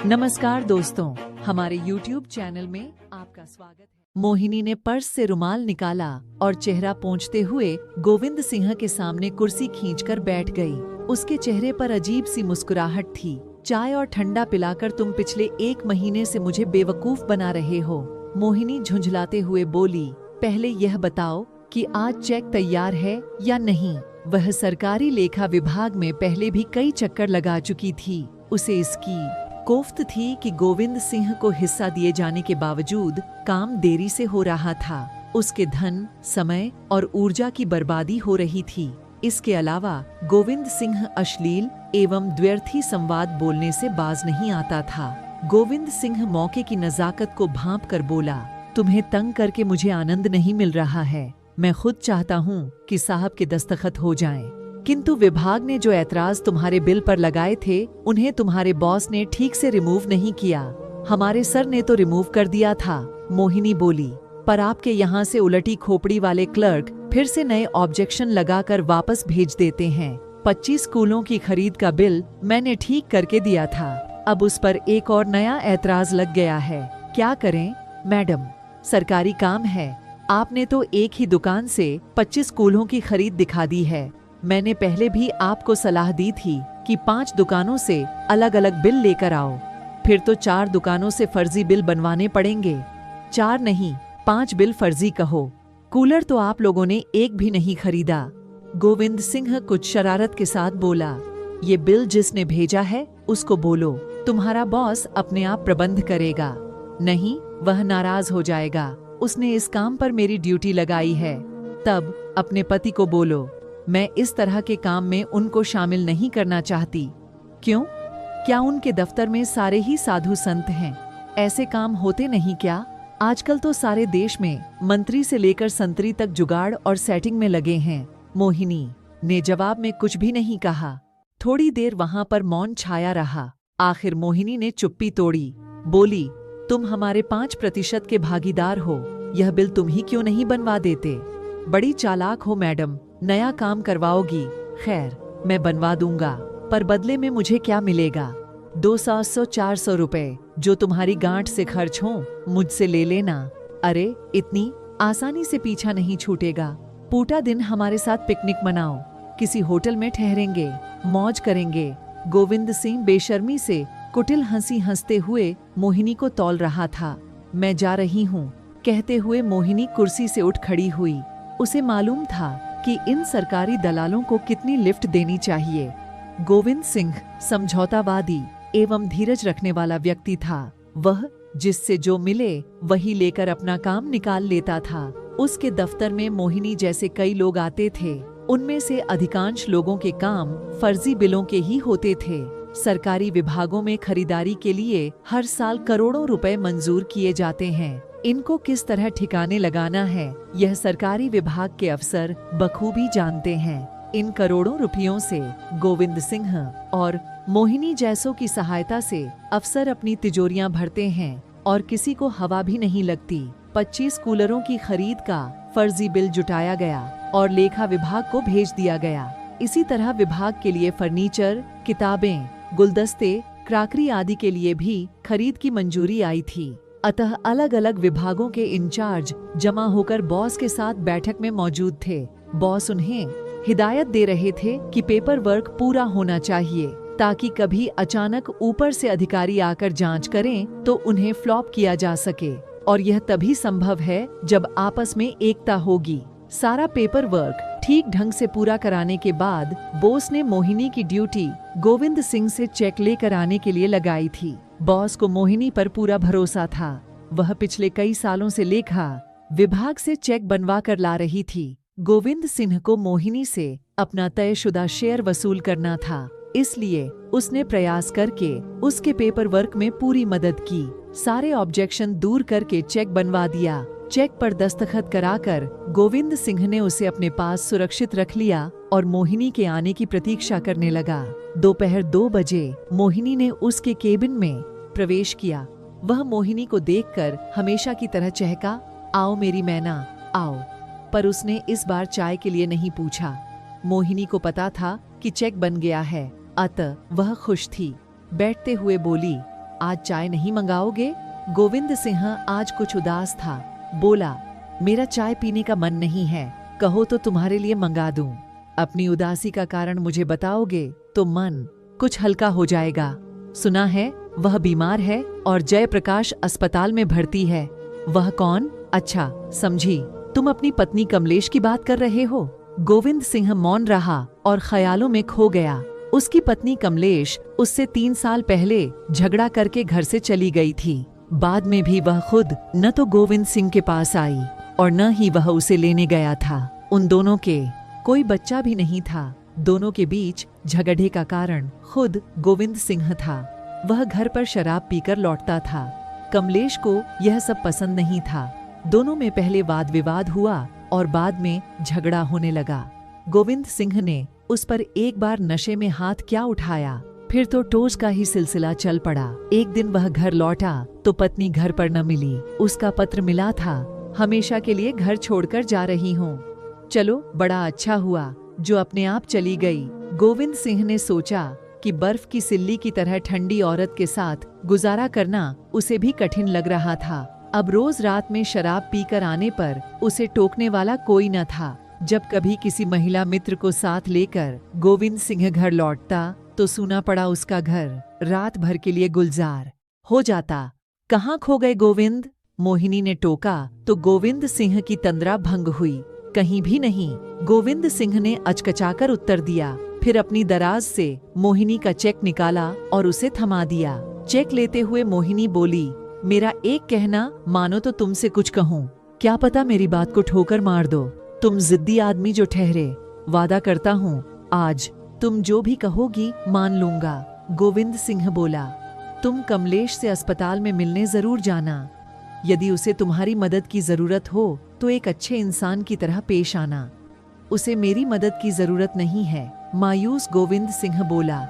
नमस्कार दोस्तों, हमारे YouTube चैनल में आपका स्वागत है। मोहिनी ने पर्स से रुमाल निकाला और चेहरा पोंछते हुए गोविंद सिंह के सामने कुर्सी खींचकर बैठ गई। उसके चेहरे पर अजीब सी मुस्कुराहट थी। चाय और ठंडा पिलाकर तुम पिछले 1 महीने से मुझे बेवकूफ बना रहे हो, मोहिनी झुंझलाते हुए बोली। पहले यह बताओ कि आज चेक तैयार है या नहीं। वह सरकारी लेखा विभाग में पहले भी कई चक्कर लगा चुकी थी। उसे इसकी कोफ्त थी कि गोविंद सिंह को हिस्सा दिए जाने के बावजूद काम देरी से हो रहा था। उसके धन, समय और ऊर्जा की बर्बादी हो रही थी। इसके अलावा गोविंद सिंह अश्लील एवं द्व्यर्थी संवाद बोलने से बाज नहीं आता था। गोविंद सिंह मौके की नजाकत को भांप कर बोला, तुम्हें तंग करके मुझे आनंद नहीं मिल रहा है। मैं खुद चाहता हूँ कि साहब के दस्तखत हो जाएं। किंतु विभाग ने जो ऐतराज तुम्हारे बिल पर लगाए थे, उन्हें तुम्हारे बॉस ने ठीक से रिमूव नहीं किया। हमारे सर ने तो रिमूव कर दिया था, मोहिनी बोली। पर आपके यहाँ से उलटी खोपड़ी वाले क्लर्क फिर से नए ऑब्जेक्शन लगाकर वापस भेज देते हैं। 25 स्कूलों की खरीद का बिल मैंने ठीक करके दिया था, अब उस पर एक और नया ऐतराज लग गया है। क्या करें मैडम, सरकारी काम है। आपने तो एक ही दुकान से 25 स्कूलों की खरीद दिखा दी है। मैंने पहले भी आपको सलाह दी थी कि 5 दुकानों से अलग अलग बिल लेकर आओ। फिर तो 4 दुकानों से फर्जी बिल बनवाने पड़ेंगे। 4 नहीं, 5 बिल फर्जी कहो। कूलर तो आप लोगों ने एक भी नहीं खरीदा। गोविंद सिंह कुछ शरारत के साथ बोला। ये बिल जिसने भेजा है उसको बोलो, तुम्हारा बॉस अपने आप प्रबंध करेगा। नहीं, वह नाराज हो जाएगा। उसने इस काम पर मेरी ड्यूटी लगाई है। तब अपने पति को बोलो, मैं इस तरह के काम में उनको शामिल नहीं करना चाहती। क्यों? क्या उनके दफ्तर में सारे ही साधु संत हैं? ऐसे काम होते नहीं क्या? आजकल तो सारे देश में मंत्री से लेकर संतरी तक जुगाड़ और सेटिंग में लगे हैं। मोहिनी ने जवाब में कुछ भी नहीं कहा। थोड़ी देर वहां पर मौन छाया रहा। आखिर मोहिनी ने चुप्पी तोड़ी, बोली, तुम हमारे 5% के भागीदार हो। यह बिल तुम ही क्यों नहीं बनवा देते? बड़ी चालाक हो मैडम, नया काम करवाओगी। खैर, मैं बनवा दूंगा, पर बदले में मुझे क्या मिलेगा? 200-400 रुपए जो तुम्हारी गांठ से खर्च हो, मुझसे ले लेना। अरे, इतनी आसानी से पीछा नहीं छूटेगा। पूरा दिन हमारे साथ पिकनिक मनाओ, किसी होटल में ठहरेंगे, मौज करेंगे। गोविंद सिंह बेशर्मी से कुटिल हंसी हंसते हुए मोहिनी को तौल रहा था। मैं जा रही हूँ, कहते हुए मोहिनी कुर्सी से उठ खड़ी हुई। उसे मालूम था कि इन सरकारी दलालों को कितनी लिफ्ट देनी चाहिए। गोविंद सिंह समझौतावादी एवं धीरज रखने वाला व्यक्ति था। वह जिससे जो मिले वही लेकर अपना काम निकाल लेता था। उसके दफ्तर में मोहिनी जैसे कई लोग आते थे। उनमें से अधिकांश लोगों के काम फर्जी बिलों के ही होते थे। सरकारी विभागों में खरीदारी के लिए हर साल करोड़ों रुपए मंजूर किए जाते हैं। इनको किस तरह ठिकाने लगाना है, यह सरकारी विभाग के अफसर बखूबी जानते हैं। इन करोड़ों रुपयों से गोविंद सिंह और मोहिनी जैसों की सहायता से अफसर अपनी तिजोरियां भरते हैं और किसी को हवा भी नहीं लगती। 25 कूलरों की खरीद का फर्जी बिल जुटाया गया और लेखा विभाग को भेज दिया गया। इसी तरह विभाग के लिए फर्नीचर, किताबें, गुलदस्ते, क्राकरी आदि के लिए भी खरीद की मंजूरी आई थी। अतः अलग अलग विभागों के इंचार्ज जमा होकर बॉस के साथ बैठक में मौजूद थे। बॉस उन्हें हिदायत दे रहे थे कि पेपर वर्क पूरा होना चाहिए, ताकि कभी अचानक ऊपर से अधिकारी आकर जांच करें तो उन्हें फ्लॉप किया जा सके। और यह तभी संभव है जब आपस में एकता होगी। सारा पेपर वर्क ठीक ढंग से पूरा कराने के बाद बॉस ने मोहिनी की ड्यूटी गोविंद सिंह से चेक लेकर आने के लिए लगाई थी। बॉस को मोहिनी पर पूरा भरोसा था। वह पिछले कई सालों से लेखा विभाग से चेक बनवा कर ला रही थी। गोविंद सिंह को मोहिनी से अपना तयशुदा शेयर वसूल करना था, इसलिए उसने प्रयास करके उसके पेपर वर्क में पूरी मदद की। सारे ऑब्जेक्शन दूर करके चेक बनवा दिया। चेक पर दस्तखत कराकर गोविंद सिंह ने उसे अपने पास सुरक्षित रख लिया और मोहिनी के आने की प्रतीक्षा करने लगा। दोपहर 2 बजे मोहिनी ने उसके केबिन में प्रवेश किया। वह मोहिनी को देखकर हमेशा की तरह चहका, आओ मेरी मैना, आओ। पर उसने इस बार चाय के लिए नहीं पूछा। मोहिनी को पता था कि चेक बन गया है, अतः वह खुश थी। बैठते हुए बोली, आज चाय नहीं मंगाओगे? गोविंद सिंह आज कुछ उदास था। बोला, मेरा चाय पीने का मन नहीं है, कहो तो तुम्हारे लिए मंगा दूं। अपनी उदासी का कारण मुझे बताओगे तो मन कुछ हल्का हो जाएगा। सुना है वह बीमार है और जयप्रकाश अस्पताल में भर्ती है। वह कौन? अच्छा समझी, तुम अपनी पत्नी कमलेश की बात कर रहे हो। गोविंद सिंह मौन रहा और ख्यालों में खो गया। उसकी पत्नी कमलेश उससे 3 साल पहले झगड़ा करके घर से चली गई थी। बाद में भी वह खुद न तो गोविंद सिंह के पास आई और न ही वह उसे लेने गया था। उन दोनों के कोई बच्चा भी नहीं था। दोनों के बीच झगड़े का कारण खुद गोविंद सिंह था। वह घर पर शराब पीकर लौटता था। कमलेश को यह सब पसंद नहीं था। दोनों में पहले वाद विवाद हुआ और बाद में झगड़ा होने लगा। गोविंद सिंह ने उस पर एक बार नशे में हाथ क्या उठाया, फिर तो टोज का ही सिलसिला चल पड़ा। एक दिन वह घर लौटा तो पत्नी घर पर न मिली। उसका पत्र मिला था, हमेशा के लिए घर छोड़कर जा रही हूँ। चलो बड़ा अच्छा हुआ जो अपने आप चली गई। गोविंद सिंह ने सोचा कि बर्फ की सिल्ली की तरह ठंडी औरत के साथ गुजारा करना उसे भी कठिन लग रहा था। अब रोज रात में शराब पीकर आने पर उसे टोकने वाला कोई न था। जब कभी किसी महिला मित्र को साथ लेकर गोविंद सिंह घर लौटता तो सुना पड़ा उसका घर रात भर के लिए गुलजार हो जाता। कहाँ खो गए गोविंद? मोहिनी ने टोका तो गोविंद सिंह की तंद्रा भंग हुई। कहीं भी नहीं। गोविंद सिंह ने अचकचाकर उत्तर दिया। फिर अपनी दराज से मोहिनी का चेक निकाला और उसे थमा दिया। चेक लेते हुए मोहिनी बोली, मेरा एक कहना मानो तो तुमसे कुछ कहूँ, क्या पता मेरी बात को ठोकर मार दो। तुम जिद्दी आदमी जो ठहरे, वादा करता हूँ आज तुम जो भी कहोगी मान लूंगा। गोविंद सिंह बोला, तुम कमलेश से अस्पताल में मिलने जरूर जाना। यदि उसे तुम्हारी मदद की जरूरत हो तो एक अच्छे इंसान की तरह पेश आना। उसे मेरी मदद की जरूरत नहीं है, मायूस गोविंद सिंह बोला।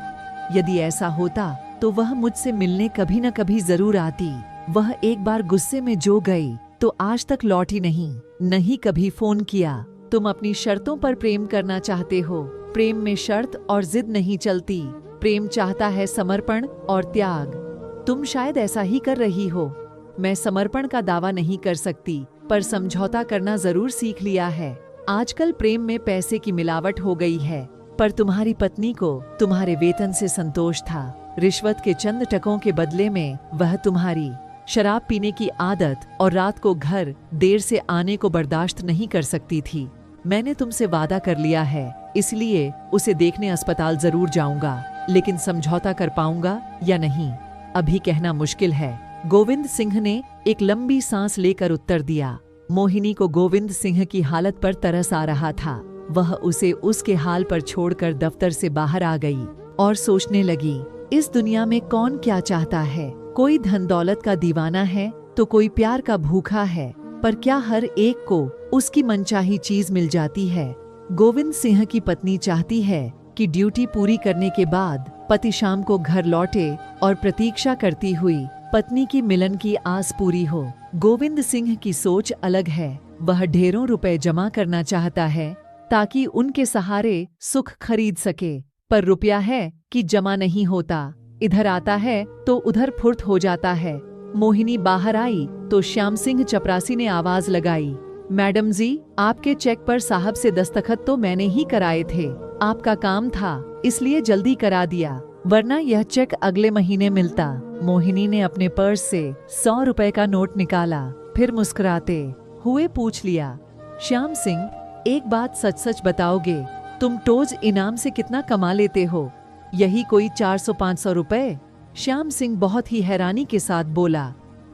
यदि ऐसा होता तो वह मुझसे मिलने कभी न कभी जरूर आती। वह एक बार गुस्से में जो गई तो आज तक लौटी नहीं, न ही कभी फोन किया। तुम अपनी शर्तों पर प्रेम करना चाहते हो। प्रेम में शर्त और जिद नहीं चलती। प्रेम चाहता है समर्पण और त्याग। तुम शायद ऐसा ही कर रही हो। मैं समर्पण का दावा नहीं कर सकती, पर समझौता करना जरूर सीख लिया है। आजकल प्रेम में पैसे की मिलावट हो गई है, पर तुम्हारी पत्नी को तुम्हारे वेतन से संतोष था। रिश्वत के चंद टकों के बदले में वह तुम्हारी शराब पीने की आदत और रात को घर देर से आने को बर्दाश्त नहीं कर सकती थी। मैंने तुमसे वादा कर लिया है, इसलिए उसे देखने अस्पताल जरूर जाऊंगा, लेकिन समझौता कर पाऊंगा या नहीं अभी कहना मुश्किल है। गोविंद सिंह ने एक लंबी सांस लेकर उत्तर दिया। मोहिनी को गोविंद सिंह की हालत पर तरस आ रहा था। वह उसे उसके हाल पर छोड़कर दफ्तर से बाहर आ गई और सोचने लगी, इस दुनिया में कौन क्या चाहता है। कोई धन दौलत का दीवाना है तो कोई प्यार का भूखा है, पर क्या हर एक को उसकी मनचाही चीज मिल जाती है? गोविंद सिंह की पत्नी चाहती है कि ड्यूटी पूरी करने के बाद पति शाम को घर लौटे और प्रतीक्षा करती हुई पत्नी की मिलन की आस पूरी हो। गोविंद सिंह की सोच अलग है। वह ढेरों रुपए जमा करना चाहता है ताकि उनके सहारे सुख खरीद सके, पर रुपया है कि जमा नहीं होता। इधर आता है तो उधर फुर्त हो जाता है। मोहिनी बाहर आई तो श्याम सिंह चपरासी ने आवाज लगाई, मैडम जी, आपके चेक पर साहब से दस्तखत तो मैंने ही कराए थे। आपका काम था इसलिए जल्दी करा दिया, वरना यह चेक अगले महीने मिलता। मोहिनी ने अपने पर्स से 100 रुपए का नोट निकाला, फिर मुस्कुराते हुए पूछ लिया, श्याम सिंह, एक बात सच सच बताओगे, तुम टोज इनाम से कितना कमा लेते हो? यही कोई 400-500 रुपए? श्याम सिंह बहुत ही हैरानी के साथ बोला,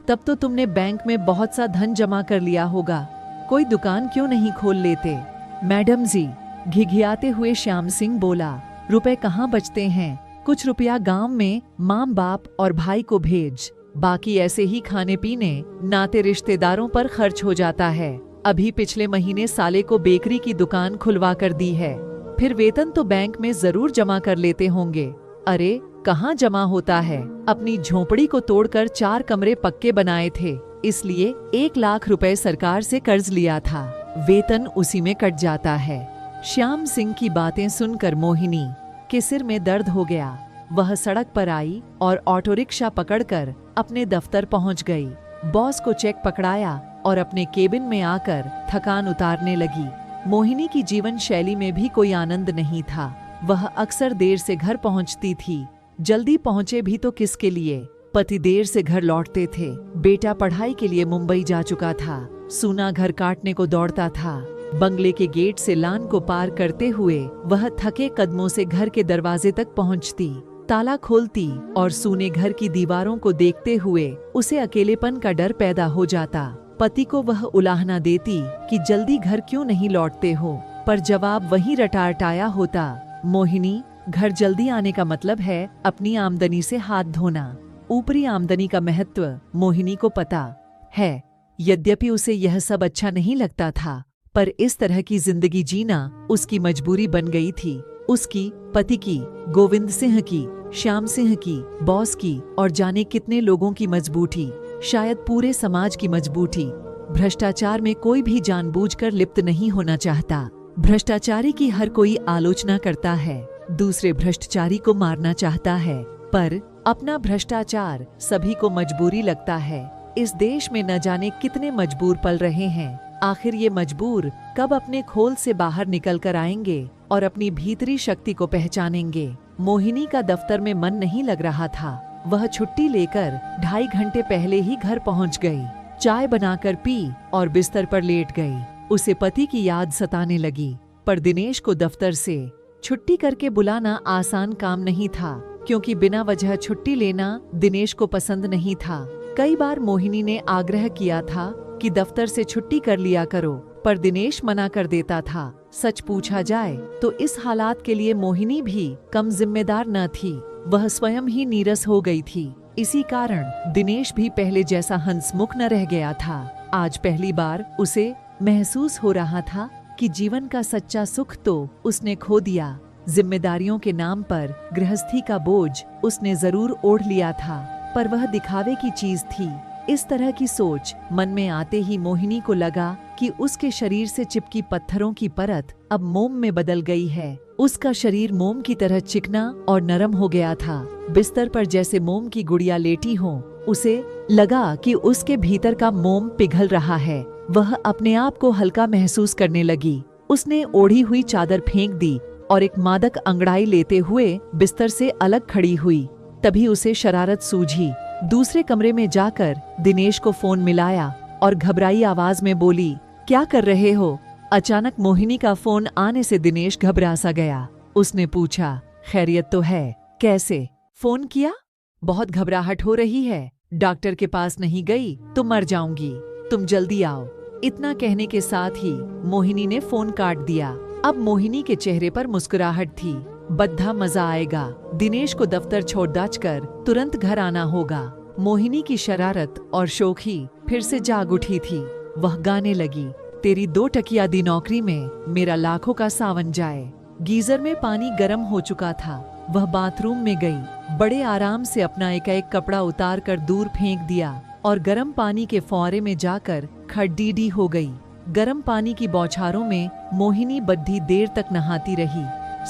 तब तो तुमने बैंक में बहुत सा धन जमा कर लिया होगा, कोई दुकान क्यों नहीं खोल लेते? मैडम जी, घिघियाते हुए श्याम सिंह बोला, रुपए कहाँ बचते हैं? कुछ रुपया गांव में माँ बाप और भाई को भेज, बाकी ऐसे ही खाने पीने नाते रिश्तेदारों पर खर्च हो जाता है। अभी पिछले महीने साले को बेकरी की दुकान खुलवा कर दी है, फिर वेतन तो बैंक में जरूर जमा कर लेते होंगे। अरे कहाँ जमा होता है, अपनी झोपड़ी को तोड़कर 4 कमरे पक्के बनाए थे, इसलिए 1 लाख रुपए सरकार से कर्ज लिया था, वेतन उसी में कट जाता है। श्याम सिंह की बातें सुनकर मोहिनी के सिर में दर्द हो गया। वह सड़क पर आई और ऑटो रिक्शा पकड़कर अपने दफ्तर पहुंच गई। बॉस को चेक पकड़ाया और अपने केबिन में आकर थकान उतारने लगी। मोहिनी की जीवन शैली में भी कोई आनंद नहीं था। वह अक्सर देर से घर पहुंचती थी। जल्दी पहुंचे भी तो किसके लिए? पति देर से घर लौटते थे। बेटा पढ़ाई के लिए मुंबई जा चुका था। सूना घर काटने को दौड़ता था। बंगले के गेट से लान को पार करते हुए वह थके कदमों से घर के दरवाजे तक पहुंचती। ताला खोलती और सूने घर की दीवारों को देखते हुए उसे अकेलेपन का डर पैदा हो जाता। पति को वह उलाहना देती कि जल्दी घर क्यों नहीं लौटते हो, पर जवाब वही रटारटाया होता, मोहिनी, घर जल्दी आने का मतलब है अपनी आमदनी से हाथ धोना। ऊपरी आमदनी का महत्व मोहिनी को पता है। यद्यपि उसे यह सब अच्छा नहीं लगता था, पर इस तरह की जिंदगी जीना उसकी मजबूरी बन गई थी। उसकी, पति की, गोविंद सिंह की, श्याम सिंह की, बॉस की और जाने कितने लोगों की मजबूती, शायद पूरे समाज की मजबूती। भ्रष्टाचार में कोई भी जानबूझकर लिप्त नहीं होना चाहता। भ्रष्टाचारी की हर कोई आलोचना करता है, दूसरे भ्रष्टाचारी को मारना चाहता है, पर अपना भ्रष्टाचार सभी को मजबूरी लगता है। इस देश में न जाने कितने मजबूर पल रहे हैं। आखिर ये मजबूर कब अपने खोल से बाहर निकल कर आएंगे और अपनी भीतरी शक्ति को पहचानेंगे। मोहिनी का दफ्तर में मन नहीं लग रहा था। वह छुट्टी लेकर 2.5 घंटे पहले ही घर पहुंच गई। चाय बनाकर पी और बिस्तर पर लेट गई। उसे पति की याद सताने लगी, पर दिनेश को दफ्तर से छुट्टी करके बुलाना आसान काम नहीं था, क्योंकि बिना वजह छुट्टी लेना दिनेश को पसंद नहीं था। कई बार मोहिनी ने आग्रह किया था कि दफ्तर से छुट्टी कर लिया करो, पर दिनेश मना कर देता था। सच पूछा जाए तो इस हालात के लिए मोहिनी भी कम जिम्मेदार न थी। वह स्वयं ही नीरस हो गई थी। इसी कारण दिनेश भी पहले जैसा हंसमुख न रह गया था। आज पहली बार उसे महसूस हो रहा था कि जीवन का सच्चा सुख तो उसने खो दिया। जिम्मेदारियों के नाम पर गृहस्थी का बोझ उसने जरूर ओढ़ लिया था, पर वह दिखावे की चीज थी। इस तरह की सोच मन में आते ही मोहिनी को लगा कि उसके शरीर से चिपकी पत्थरों की परत अब मोम में बदल गई है। उसका शरीर मोम की तरह चिकना और नरम हो गया था। बिस्तर पर जैसे मोम की गुड़िया लेटी हो, उसे लगा कि उसके भीतर का मोम पिघल रहा है। वह अपने आप को हल्का महसूस करने लगी। उसने ओढ़ी हुई चादर फेंक दी और एक मादक अंगड़ाई लेते हुए बिस्तर से अलग खड़ी हुई। तभी उसे शरारत सूझी। दूसरे कमरे में जाकर दिनेश को फोन मिलाया और घबराई आवाज में बोली, क्या कर रहे हो? अचानक मोहिनी का फोन आने से दिनेश घबरा सा गया। उसने पूछा, खैरियत तो है? कैसे फोन किया? बहुत घबराहट हो रही है। डॉक्टर के पास नहीं गई तो मर जाऊंगी। तुम जल्दी आओ। इतना कहने के साथ ही मोहिनी ने फोन काट दिया। अब मोहिनी के चेहरे पर मुस्कुराहट थी। बद्धा मजा आएगा। दिनेश को दफ्तर छोड़-दाच कर तुरंत घर आना होगा। मोहिनी की शरारत और शोखी फिर से जाग उठी थी। वह गाने लगी, तेरी 2 टकिया दी नौकरी में मेरा लाखों का सावन जाए। गीजर में पानी गर्म हो चुका था। वह बाथरूम में गई। बड़े आराम से अपना एक कपड़ा उतार कर दूर फेंक दिया और गर्म पानी के फौरे में जाकर खड़ीडी हो गई। गर्म पानी की बौछारों में मोहिनी बद्धी देर तक नहाती रही।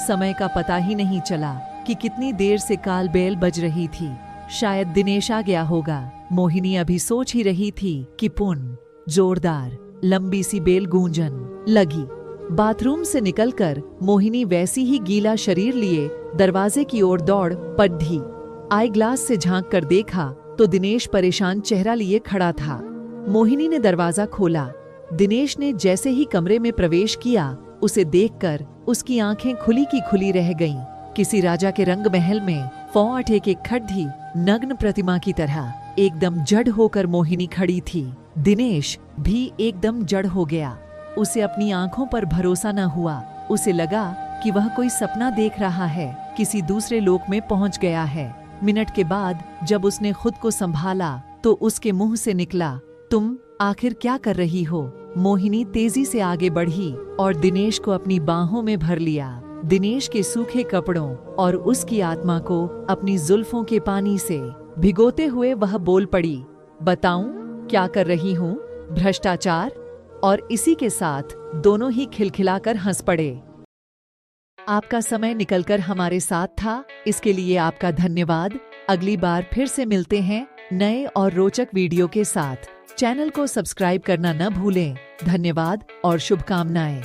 समय का पता ही नहीं चला कि कितनी देर से काल बेल बज रही थी। शायद दिनेश आ गया होगा। मोहिनी अभी सोच ही रही थी कि पुन जोरदार लंबी सी बेल गूंजन लगी। बाथरूम से निकलकर मोहिनी वैसी ही गीला शरीर लिए दरवाजे की ओर दौड़ पड़ी। आई ग्लास से झांक कर देखा तो दिनेश परेशान चेहरा लिए खड़ा था। मोहिनी ने दरवाजा खोला। दिनेश ने जैसे ही कमरे में प्रवेश किया, उसे देखकर उसकी आंखें खुली की खुली रह गईं। किसी राजा के रंग महल में फौट एक खड्डी नग्न प्रतिमा की तरह एकदम जड़ होकर मोहिनी खड़ी थी। दिनेश भी एकदम जड़ हो गया। उसे अपनी आंखों पर भरोसा न हुआ। उसे लगा कि वह कोई सपना देख रहा है, किसी दूसरे लोक में पहुंच गया है। मिनट के बाद जब उसने खुद को संभाला तो उसके मुंह से निकला, तुम आखिर क्या कर रही हो? मोहिनी तेजी से आगे बढ़ी और दिनेश को अपनी बाहों में भर लिया। दिनेश के सूखे कपड़ों और उसकी आत्मा को अपनी जुल्फों के पानी से भिगोते हुए वह बोल पड़ी, बताऊं क्या कर रही हूँ? भ्रष्टाचार। और इसी के साथ दोनों ही खिलखिलाकर हंस पड़े। आपका समय निकलकर हमारे साथ था, इसके लिए आपका धन्यवाद। अगली बार फिर से मिलते हैं नए और रोचक वीडियो के साथ। चैनल को सब्सक्राइब करना न भूलें। धन्यवाद और शुभकामनाएं।